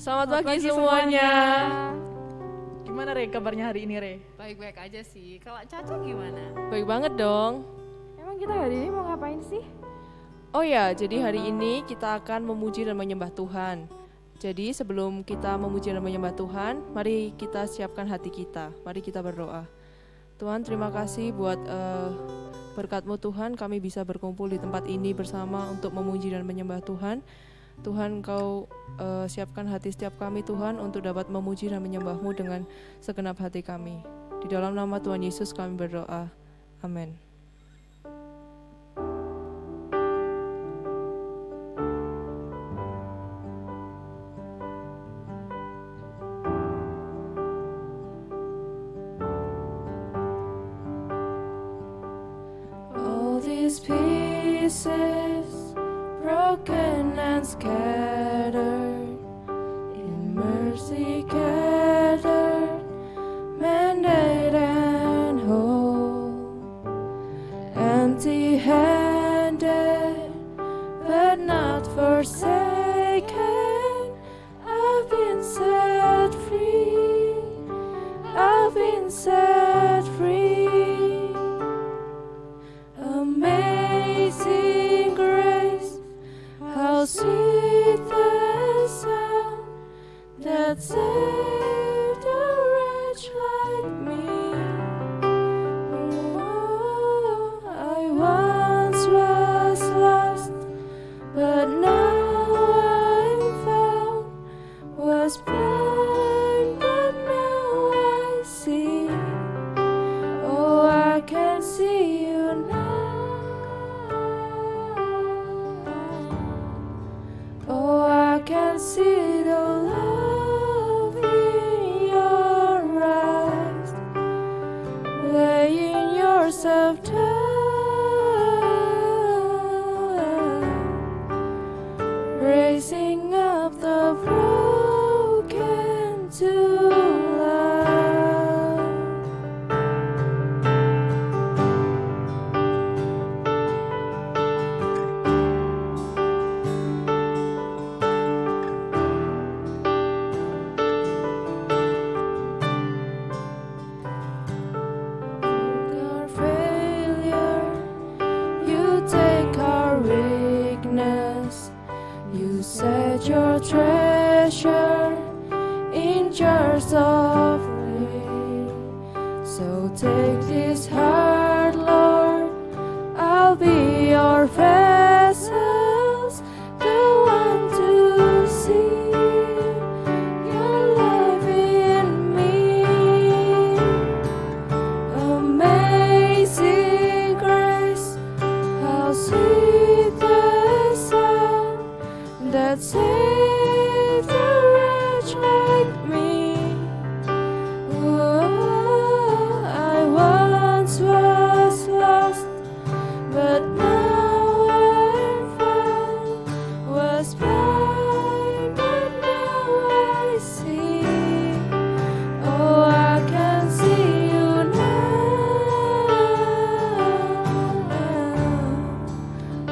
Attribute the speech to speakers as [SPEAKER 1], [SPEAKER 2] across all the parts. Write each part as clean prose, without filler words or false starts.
[SPEAKER 1] Selamat pagi semuanya. Gimana Re kabarnya hari ini Re?
[SPEAKER 2] Baik-baik aja sih. Kalau Caca gimana?
[SPEAKER 1] Baik banget dong.
[SPEAKER 3] Emang kita hari ini mau ngapain sih?
[SPEAKER 1] Oh ya, jadi hari ini kita akan memuji dan menyembah Tuhan. Jadi sebelum kita memuji dan menyembah Tuhan, mari kita siapkan hati kita. Mari kita berdoa. Tuhan, terima kasih buat berkat-Mu Tuhan, kami bisa berkumpul di tempat ini bersama untuk memuji dan menyembah Tuhan. Tuhan, Engkau siapkan hati setiap kami Tuhan untuk dapat memuji dan menyembah-Mu dengan segenap hati kami. Di dalam nama Tuhan Yesus kami berdoa. Amin. All these pieces broken and scattered, in mercy gathered, mended and whole, empty-handed, but not forsaken. I've been set free, I've been set free. Amazing grace, how sweet the sound that saved a wretch like me. Oh, I once was lost, but now I'm found. Was blind, but now I see. Oh, I can see you now. Oh, I can see the love in your eyes, laying yourself down, raising up the broken to life. Our failure, you take our weakness, you set your treasure in jars of clay. So take this heart, Lord, I'll be your vessels, the one to see your love in me. Amazing grace, how sweet the sound that saved a wretch like me. Oh, I once was lost, but now I'm found. Was blind, but now I see. Oh, I can see you now.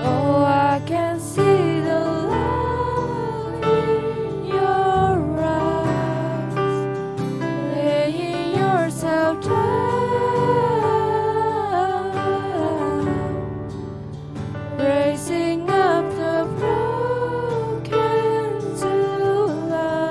[SPEAKER 1] Oh, I can see the love in your eyes, laying yourself down, raising up the broken to life.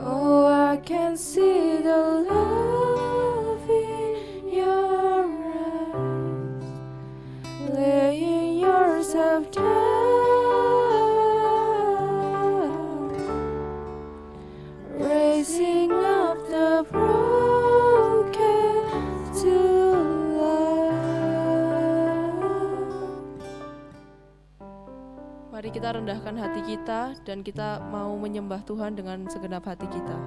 [SPEAKER 1] Oh, I can see the love in your eyes, laying yourself down, raising up the broken to life. Mari kita rendahkan hati kita dan kita mau menyembah Tuhan dengan segenap hati kita.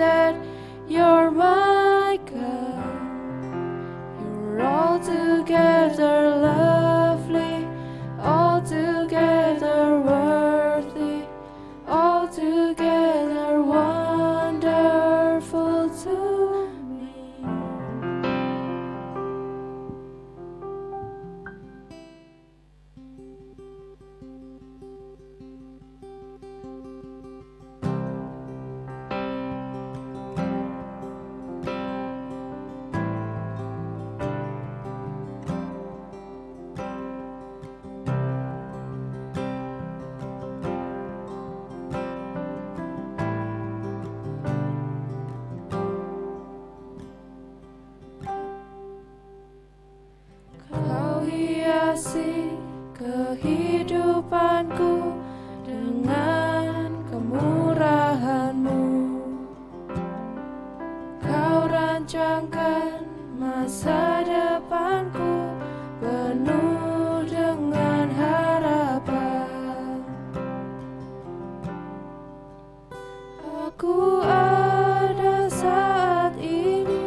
[SPEAKER 1] that you're my God. You're altogether lovely, altogether worthy, altogether wonderful to me. Kau hiasi kehidupanku dengan kemurahan-Mu. Kau rancangkan masa depanku penuh dengan harapan. Aku ada saat ini,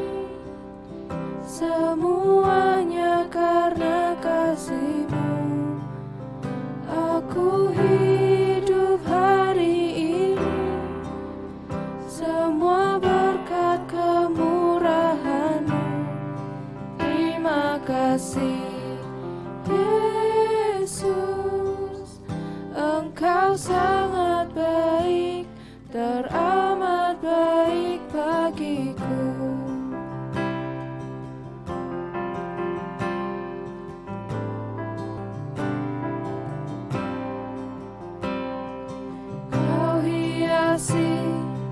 [SPEAKER 1] semuanya karena kasih-Mu. Aku hidup hari ini, semua berkat kemurahan-Mu. Terima kasih Yesus, Engkau sangat baik, teramat baik bagiku. Kau hiasi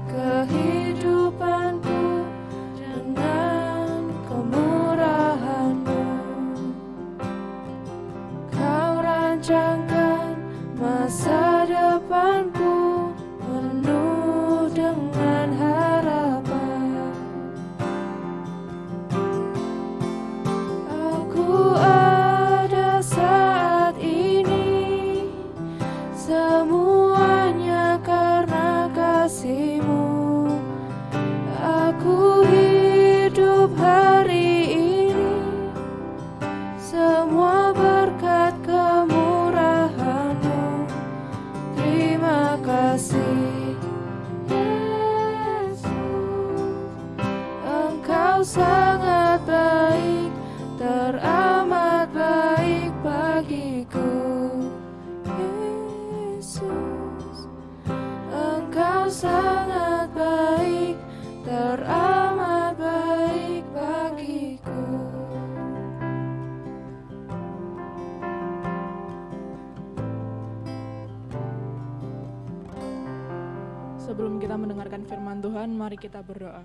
[SPEAKER 1] kehidupanku dengan kemurahan-Mu. Kau rancangkan masa depanku penuh dengan harapan. Aku ada saat ini, semuanya karena kasih-Mu. Aku hidup hari ini, semua berkat kemurahan-Mu. Terima kasih Yesus, Engkau sangat baik, teramat baik bagiku. Yesus, Engkau sangat baik, teramat baik bagiku.
[SPEAKER 4] Sebelum kita mendengarkan firman Tuhan, mari kita berdoa.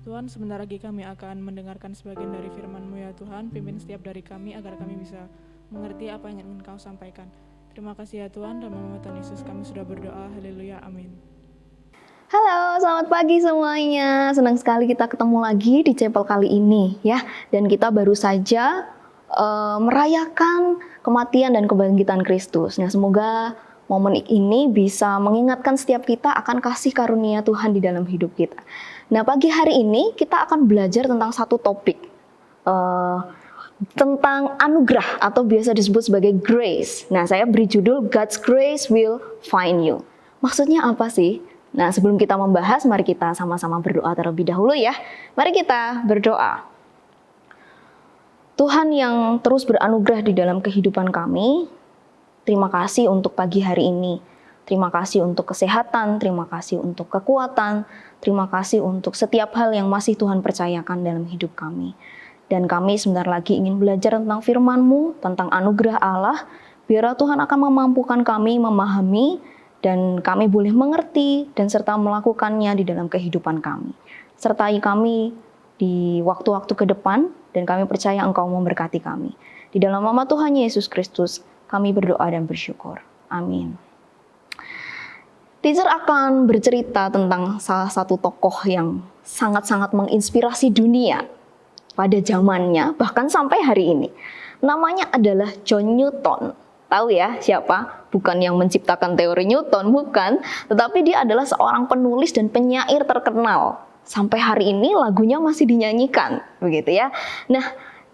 [SPEAKER 4] Tuhan, sebentar lagi kami akan mendengarkan sebagian dari firman-Mu ya Tuhan. Pimpin setiap dari kami agar kami bisa mengerti apa yang ingin Kau sampaikan. Terima kasih ya Tuhan, dan dalam nama Tuhan Yesus kami sudah berdoa. Haleluya, amin.
[SPEAKER 5] Halo, selamat pagi semuanya. Senang sekali kita ketemu lagi di chapel kali ini ya. Dan kita baru saja merayakan kematian dan kebangkitan Kristus. Nah, semoga momen ini bisa mengingatkan setiap kita akan kasih karunia Tuhan di dalam hidup kita. Nah, pagi hari ini kita akan belajar tentang satu topik, tentang anugerah atau biasa disebut sebagai grace. Nah, saya beri judul God's Grace Will Find You. Maksudnya apa sih? Nah, sebelum kita membahas, mari kita sama-sama berdoa terlebih dahulu ya. Mari kita berdoa. Tuhan yang terus beranugerah di dalam kehidupan kami, terima kasih untuk pagi hari ini. Terima kasih untuk kesehatan, terima kasih untuk kekuatan, terima kasih untuk setiap hal yang masih Tuhan percayakan dalam hidup kami. Dan kami sebentar lagi ingin belajar tentang firman-Mu, tentang anugerah Allah, biar Tuhan akan memampukan kami memahami, dan kami boleh mengerti dan serta melakukannya di dalam kehidupan kami. Sertai kami di waktu-waktu ke depan, dan kami percaya Engkau memberkati kami. Di dalam nama Tuhan Yesus Kristus, kami berdoa dan bersyukur. Amin. Teacher akan bercerita tentang salah satu tokoh yang sangat-sangat menginspirasi dunia pada zamannya, bahkan sampai hari ini. Namanya adalah John Newton. Tahu ya siapa? Bukan yang menciptakan teori Newton, bukan. Tetapi dia adalah seorang penulis dan penyair terkenal. Sampai hari ini lagunya masih dinyanyikan, begitu ya. Nah,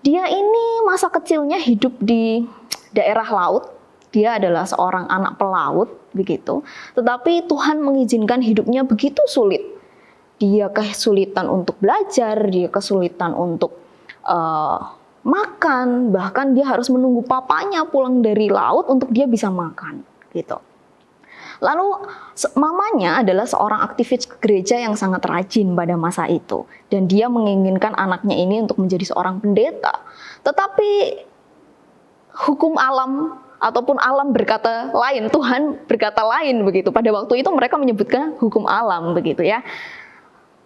[SPEAKER 5] dia ini masa kecilnya hidup di daerah laut. Dia adalah seorang anak pelaut, begitu. Tetapi Tuhan mengizinkan hidupnya begitu sulit. Dia kesulitan untuk belajar, dia kesulitan untuk makan, bahkan dia harus menunggu papanya pulang dari laut untuk dia bisa makan, gitu. Lalu mamanya adalah seorang aktivis gereja yang sangat rajin pada masa itu, dan dia menginginkan anaknya ini untuk menjadi seorang pendeta. Tetapi hukum alam ataupun alam berkata lain, Tuhan berkata lain, begitu. Pada waktu itu mereka menyebutkan hukum alam, begitu ya.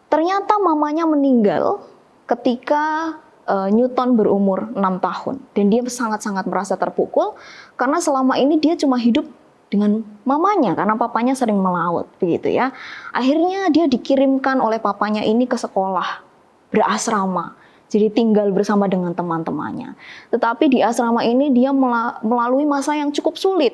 [SPEAKER 5] Ternyata mamanya meninggal ketika Newton berumur 6 tahun, dan dia sangat-sangat merasa terpukul karena selama ini dia cuma hidup dengan mamanya karena papanya sering melaut, begitu ya. Akhirnya dia dikirimkan oleh papanya ini ke sekolah berasrama, jadi tinggal bersama dengan teman-temannya. Tetapi di asrama ini dia melalui masa yang cukup sulit.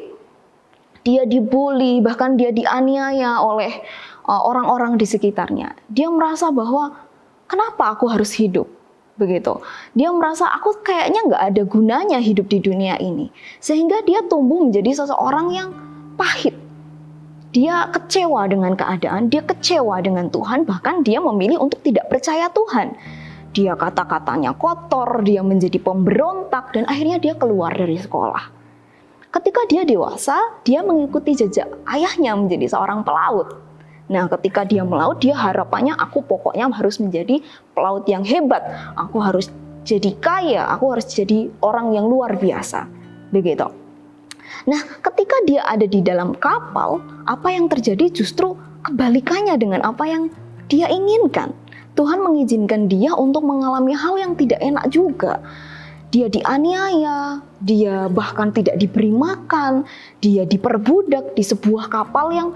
[SPEAKER 5] Dia dibully, bahkan dia dianiaya oleh orang-orang di sekitarnya. Dia merasa bahwa kenapa aku harus hidup? Begitu. Dia merasa aku kayaknya nggak ada gunanya hidup di dunia ini. Sehingga dia tumbuh menjadi seseorang yang pahit. Dia kecewa dengan keadaan, dia kecewa dengan Tuhan, bahkan dia memilih untuk tidak percaya Tuhan. Dia kata-katanya kotor, dia menjadi pemberontak, dan akhirnya dia keluar dari sekolah. Ketika dia dewasa, dia mengikuti jejak ayahnya menjadi seorang pelaut. Nah, ketika dia melaut, dia harapannya aku pokoknya harus menjadi pelaut yang hebat. Aku harus jadi kaya, aku harus jadi orang yang luar biasa. Begitu. Nah, ketika dia ada di dalam kapal, apa yang terjadi justru kebalikannya dengan apa yang dia inginkan. Tuhan mengizinkan dia untuk mengalami hal yang tidak enak juga. Dia dianiaya, dia bahkan tidak diberi makan, dia diperbudak di sebuah kapal yang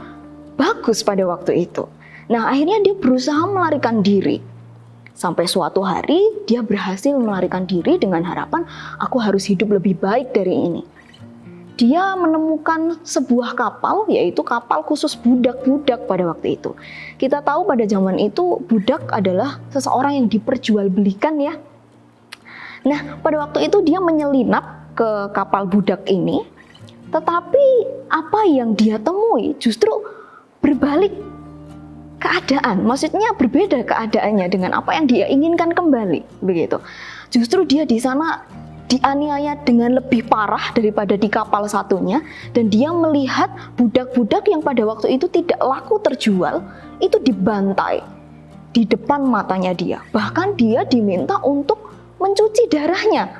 [SPEAKER 5] bagus pada waktu itu. Nah, akhirnya dia berusaha melarikan diri. Sampai suatu hari dia berhasil melarikan diri dengan harapan aku harus hidup lebih baik dari ini. Dia menemukan sebuah kapal, yaitu kapal khusus budak-budak pada waktu itu. Kita tahu pada zaman itu budak adalah seseorang yang diperjualbelikan ya. Nah, pada waktu itu dia menyelinap ke kapal budak ini. Tetapi apa yang dia temui justru berbalik keadaan, maksudnya berbeda keadaannya dengan apa yang dia inginkan kembali, begitu. Justru dia di sana dianiaya dengan lebih parah daripada di kapal satunya, dan dia melihat budak-budak yang pada waktu itu tidak laku terjual itu dibantai di depan matanya dia. Bahkan dia diminta untuk mencuci darahnya,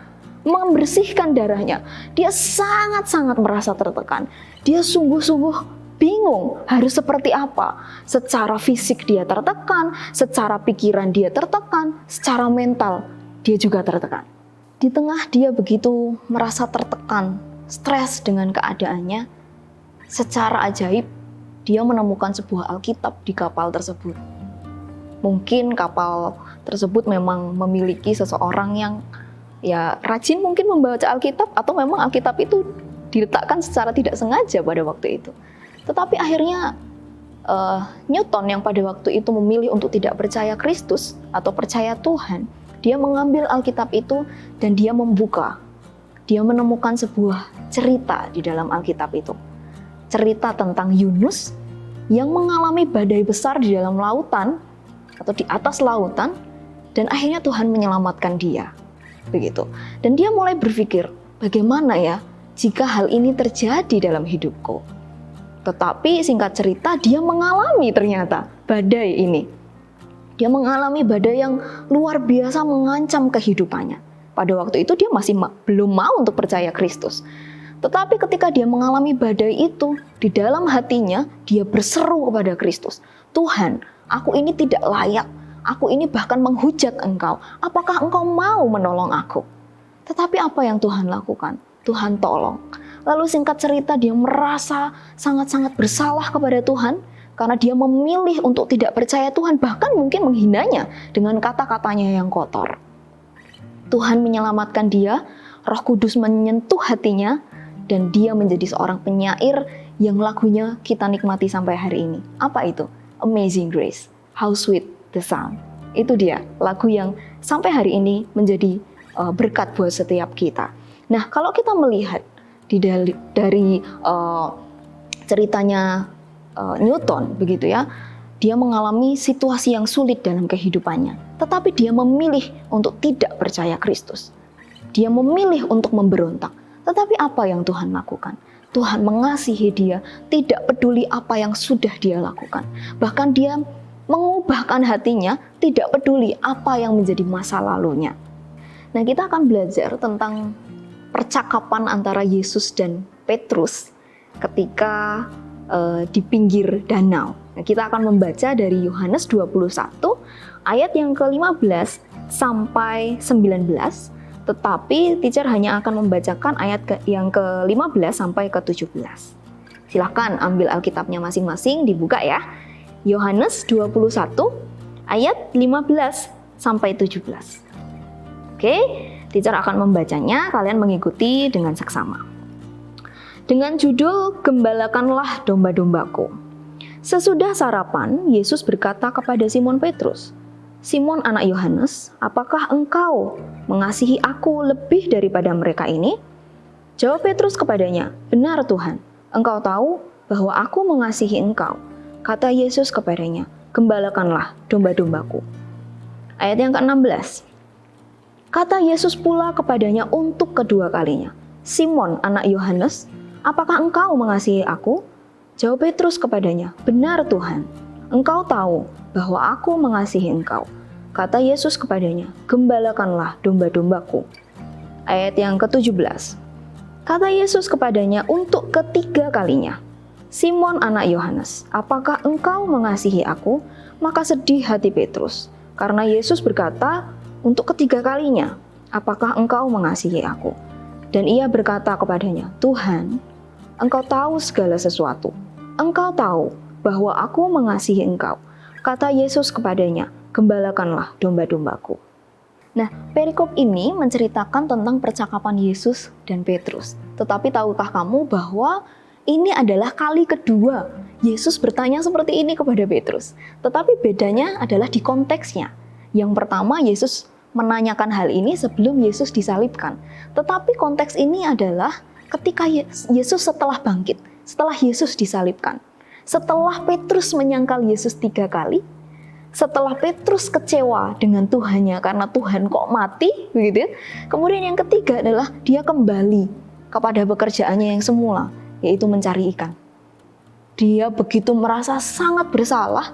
[SPEAKER 5] membersihkan darahnya. Dia sangat-sangat merasa tertekan. Dia sungguh-sungguh bingung harus seperti apa. Secara fisik dia tertekan, secara pikiran dia tertekan, secara mental dia juga tertekan. Di tengah dia begitu merasa tertekan, stres dengan keadaannya, secara ajaib dia menemukan sebuah Alkitab di kapal tersebut. Mungkin kapal tersebut memang memiliki seseorang yang ya rajin mungkin membaca Alkitab, atau memang Alkitab itu diletakkan secara tidak sengaja pada waktu itu. Tetapi akhirnya Newton yang pada waktu itu memilih untuk tidak percaya Kristus atau percaya Tuhan, dia mengambil Alkitab itu dan dia membuka. Dia menemukan sebuah cerita di dalam Alkitab itu. Cerita tentang Yunus yang mengalami badai besar di dalam lautan atau di atas lautan, dan akhirnya Tuhan menyelamatkan dia. Begitu. Dan dia mulai berpikir, bagaimana ya jika hal ini terjadi dalam hidupku? Tetapi singkat cerita dia mengalami ternyata badai ini. Dia mengalami badai yang luar biasa mengancam kehidupannya. Pada waktu itu dia masih belum mau untuk percaya Kristus. Tetapi ketika dia mengalami badai itu, di dalam hatinya dia berseru kepada Kristus. Tuhan, aku ini tidak layak. Aku ini bahkan menghujat Engkau. Apakah Engkau mau menolong aku? Tetapi apa yang Tuhan lakukan? Tuhan tolong. Lalu singkat cerita dia merasa sangat-sangat bersalah kepada Tuhan karena dia memilih untuk tidak percaya Tuhan, bahkan mungkin menghinanya dengan kata-katanya yang kotor. Tuhan menyelamatkan dia, Roh Kudus menyentuh hatinya, dan dia menjadi seorang penyair yang lagunya kita nikmati sampai hari ini. Apa itu? Amazing Grace, How Sweet the Sound. Itu dia, lagu yang sampai hari ini menjadi berkat buat setiap kita. Nah, kalau kita melihat dari ceritanya Newton, begitu ya, dia mengalami situasi yang sulit dalam kehidupannya, tetapi dia memilih untuk tidak percaya Kristus. Dia memilih untuk memberontak. Tetapi apa yang Tuhan lakukan? Tuhan mengasihi dia, tidak peduli apa yang sudah dia lakukan. Bahkan dia mengubahkan hatinya, tidak peduli apa yang menjadi masa lalunya. Nah, kita akan belajar tentang percakapan antara Yesus dan Petrus ketika di pinggir danau. Nah, kita akan membaca dari Yohanes 21 ayat yang ke-15 sampai 19, tetapi teacher hanya akan membacakan ayat yang ke-15 sampai ke-17. Silahkan ambil Alkitabnya masing-masing, dibuka ya. Yohanes 21 ayat 15 sampai 17. Oke, teacher akan membacanya, kalian mengikuti dengan seksama. Dengan judul Gembalakanlah domba-dombaku. Sesudah sarapan, Yesus berkata kepada Simon Petrus, "Simon anak Yohanes, apakah engkau mengasihi aku lebih daripada mereka ini?" Jawab Petrus kepadanya, "Benar Tuhan, engkau tahu bahwa aku mengasihi engkau." Kata Yesus kepadanya, "Gembalakanlah domba-dombaku." Ayat yang ke-16. Kata Yesus pula kepadanya untuk kedua kalinya, "Simon anak Yohanes, apakah engkau mengasihi aku?" Jawab Petrus kepadanya, "Benar Tuhan, engkau tahu bahwa aku mengasihi engkau." Kata Yesus kepadanya, "Gembalakanlah domba-dombaku." Ayat yang ke-17. Kata Yesus kepadanya untuk ketiga kalinya, "Simon anak Yohanes, apakah engkau mengasihi aku?" Maka sedih hati Petrus, karena Yesus berkata untuk ketiga kalinya, "Apakah engkau mengasihi aku?" Dan ia berkata kepadanya, "Tuhan, engkau tahu segala sesuatu. Engkau tahu bahwa aku mengasihi engkau." Kata Yesus kepadanya, "Gembalakanlah domba-dombaku." Nah, perikop ini menceritakan tentang percakapan Yesus dan Petrus. Tetapi tahukah kamu bahwa ini adalah kali kedua Yesus bertanya seperti ini kepada Petrus. Tetapi bedanya adalah di konteksnya. Yang pertama, Yesus menanyakan hal ini sebelum Yesus disalibkan. Tetapi konteks ini adalah ketika Yesus setelah bangkit, setelah Yesus disalibkan, setelah Petrus menyangkal Yesus 3 kali, setelah Petrus kecewa dengan Tuhannya karena Tuhan kok mati, begitu ya. Kemudian yang ketiga adalah dia kembali kepada pekerjaannya yang semula, yaitu mencari ikan. Dia begitu merasa sangat bersalah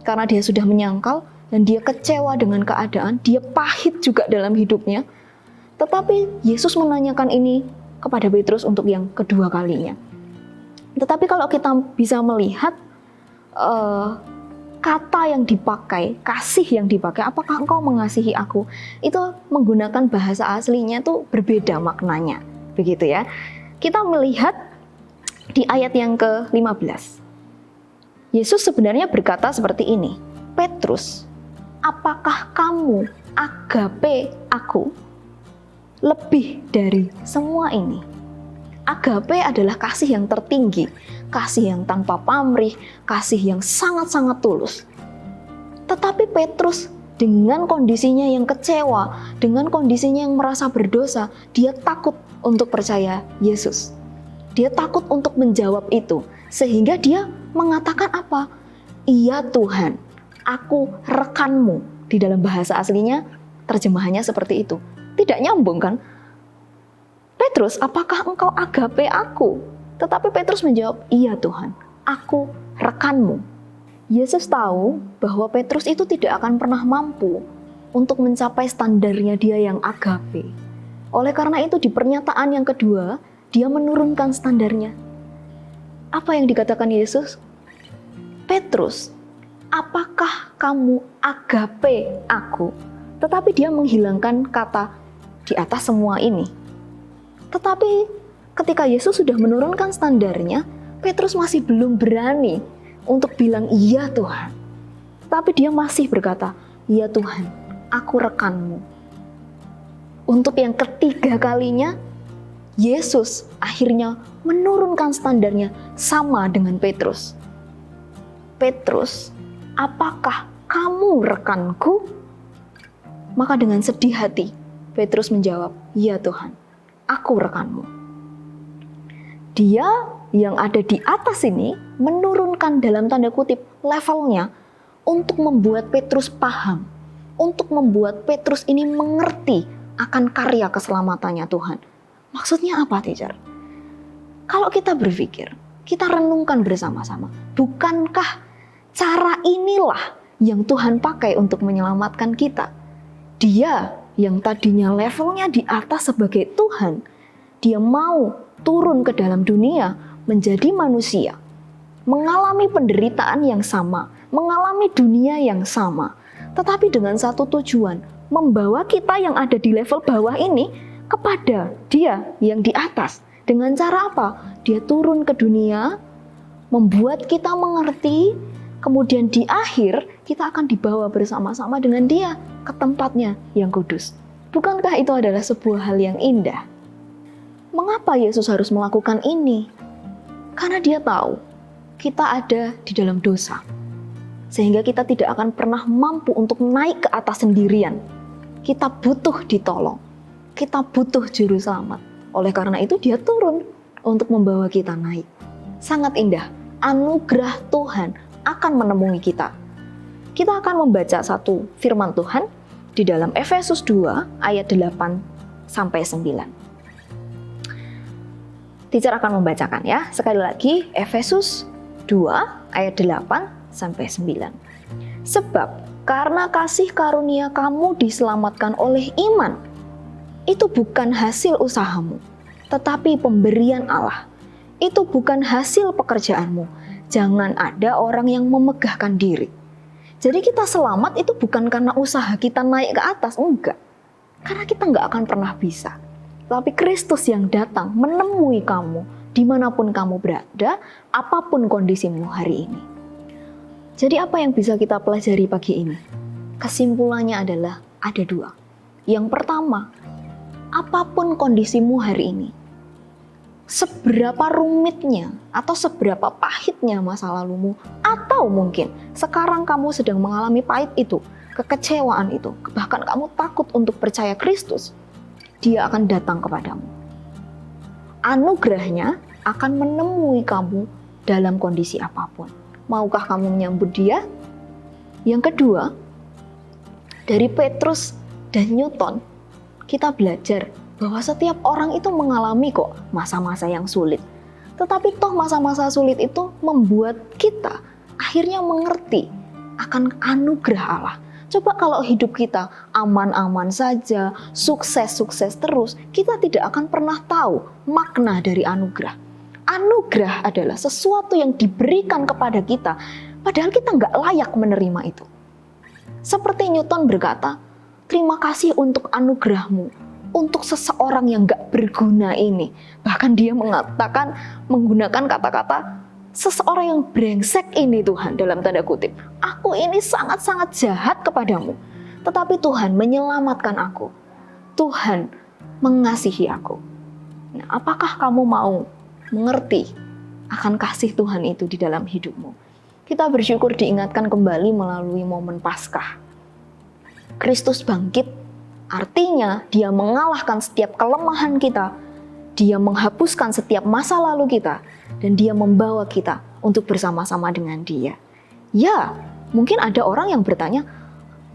[SPEAKER 5] karena dia sudah menyangkal dan dia kecewa dengan keadaan, dia pahit juga dalam hidupnya. Tetapi Yesus menanyakan ini kepada Petrus untuk yang kedua kalinya. Tetapi kalau kita bisa melihat kata yang dipakai, kasih yang dipakai, "Apakah engkau mengasihi aku?" itu menggunakan bahasa aslinya itu berbeda maknanya, begitu ya. Kita melihat di ayat yang ke-15. Yesus sebenarnya berkata seperti ini, "Petrus, apakah kamu agape aku lebih dari semua ini?" Agape adalah kasih yang tertinggi, kasih yang tanpa pamrih, kasih yang sangat-sangat tulus. Tetapi Petrus dengan kondisinya yang kecewa, dengan kondisinya yang merasa berdosa, dia takut untuk percaya Yesus. Dia takut untuk menjawab itu, sehingga dia mengatakan apa? "Iya Tuhan, aku rekanmu." Di dalam bahasa aslinya, terjemahannya seperti itu. Tidak nyambung kan? "Petrus, apakah engkau agape aku?" Tetapi Petrus menjawab, "Iya Tuhan, aku rekanmu." Yesus tahu bahwa Petrus itu tidak akan pernah mampu untuk mencapai standarnya dia yang agape. Oleh karena itu di pernyataan yang kedua, dia menurunkan standarnya. Apa yang dikatakan Yesus? "Petrus, apakah kamu agape aku?" Tetapi dia menghilangkan kata di atas semua ini. Tetapi ketika Yesus sudah menurunkan standarnya, Petrus masih belum berani untuk bilang, "Iya Tuhan." Tapi dia masih berkata, "Iya Tuhan, aku rekanmu." Untuk yang ketiga kalinya, Yesus akhirnya menurunkan standarnya sama dengan Petrus. Petrus, apakah kamu rekanku? Maka dengan sedih hati, Petrus menjawab, ya Tuhan, aku rekanmu. Dia yang ada di atas ini menurunkan dalam tanda kutip levelnya untuk membuat Petrus paham, untuk membuat Petrus ini mengerti akan karya keselamatannya Tuhan. Maksudnya apa, teacher? Kalau kita berpikir, kita renungkan bersama-sama, bukankah cara inilah yang Tuhan pakai untuk menyelamatkan kita? Dia yang tadinya levelnya di atas sebagai Tuhan, dia mau turun ke dalam dunia menjadi manusia, mengalami penderitaan yang sama, mengalami dunia yang sama, tetapi dengan satu tujuan, membawa kita yang ada di level bawah ini kepada dia yang di atas. Dengan cara apa? Dia turun ke dunia, membuat kita mengerti, kemudian di akhir kita akan dibawa bersama-sama dengan dia ke tempatnya yang kudus. Bukankah itu adalah sebuah hal yang indah? Mengapa Yesus harus melakukan ini? Karena dia tahu kita ada di dalam dosa. Sehingga kita tidak akan pernah mampu untuk naik ke atas sendirian. Kita butuh ditolong. Kita butuh juru selamat. Oleh karena itu dia turun untuk membawa kita naik. Sangat indah. Anugerah Tuhan akan menemui kita. Kita akan membaca satu firman Tuhan di dalam Efesus 2 ayat 8 sampai 9. Teacher akan membacakan ya. Sekali lagi Efesus 2 ayat 8 sampai 9. Sebab karena kasih karunia kamu diselamatkan oleh iman. Itu bukan hasil usahamu, tetapi pemberian Allah. Itu bukan hasil pekerjaanmu. Jangan ada orang yang memegahkan diri. Jadi kita selamat itu bukan karena usaha kita naik ke atas, enggak. Karena kita enggak akan pernah bisa. Tapi Kristus yang datang menemui kamu dimanapun kamu berada, apapun kondisimu hari ini. Jadi apa yang bisa kita pelajari pagi ini? Kesimpulannya adalah ada dua. Yang pertama, apapun kondisimu hari ini, seberapa rumitnya atau seberapa pahitnya masa lalumu, atau mungkin sekarang kamu sedang mengalami pahit itu, kekecewaan itu, bahkan kamu takut untuk percaya Kristus, dia akan datang kepadamu. Anugerahnya akan menemui kamu dalam kondisi apapun. Maukah kamu menyambut dia? Yang kedua, dari Petrus dan Newton, kita belajar bahwa setiap orang itu mengalami kok masa-masa yang sulit. Tetapi toh masa-masa sulit itu membuat kita akhirnya mengerti akan anugerah Allah. Coba kalau hidup kita aman-aman saja, sukses-sukses terus, kita tidak akan pernah tahu makna dari anugerah. Anugerah adalah sesuatu yang diberikan kepada kita, padahal kita nggak layak menerima itu. Seperti Newton berkata, terima kasih untuk anugerahmu, untuk seseorang yang nggak berguna ini. Bahkan dia mengatakan, menggunakan kata-kata, seseorang yang brengsek ini Tuhan, dalam tanda kutip. Aku ini sangat-sangat jahat kepadamu, tetapi Tuhan menyelamatkan aku. Tuhan mengasihi aku. Nah, apakah kamu mau mengerti akan kasih Tuhan itu di dalam hidupmu? Kita bersyukur diingatkan kembali melalui momen Paskah. Kristus bangkit, artinya dia mengalahkan setiap kelemahan kita, dia menghapuskan setiap masa lalu kita, dan dia membawa kita untuk bersama-sama dengan dia. Ya, mungkin ada orang yang bertanya,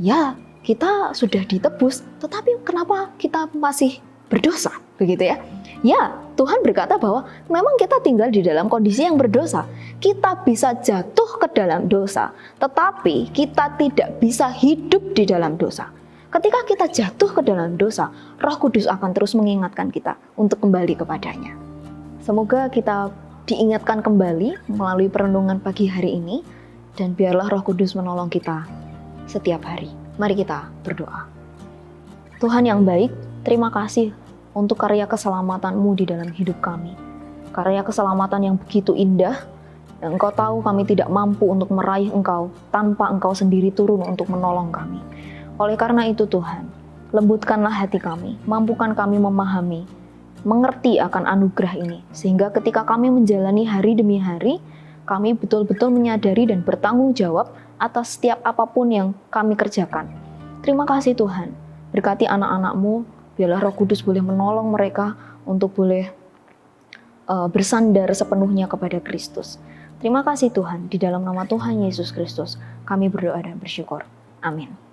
[SPEAKER 5] ya kita sudah ditebus, tetapi kenapa kita masih berdosa? Begitu ya. Ya, Tuhan berkata bahwa memang kita tinggal di dalam kondisi yang berdosa. Kita bisa jatuh ke dalam dosa, tetapi kita tidak bisa hidup di dalam dosa. Ketika kita jatuh ke dalam dosa, Roh Kudus akan terus mengingatkan kita untuk kembali kepadanya. Semoga kita diingatkan kembali melalui perenungan pagi hari ini, dan biarlah Roh Kudus menolong kita setiap hari. Mari kita berdoa. Tuhan yang baik, terima kasih untuk karya keselamatan-Mu di dalam hidup kami. Karya keselamatan yang begitu indah, dan Engkau tahu kami tidak mampu untuk meraih Engkau tanpa Engkau sendiri turun untuk menolong kami. Oleh karena itu Tuhan, lembutkanlah hati kami, mampukan kami memahami mengerti akan anugerah ini. Sehingga ketika kami menjalani hari demi hari, kami betul-betul menyadari dan bertanggung jawab atas setiap apapun yang kami kerjakan. Terima kasih Tuhan. Berkati anak-anak-Mu, biarlah Roh Kudus boleh menolong mereka untuk boleh bersandar sepenuhnya kepada Kristus. Terima kasih Tuhan, di dalam nama Tuhan Yesus Kristus, kami berdoa dan bersyukur. Amin.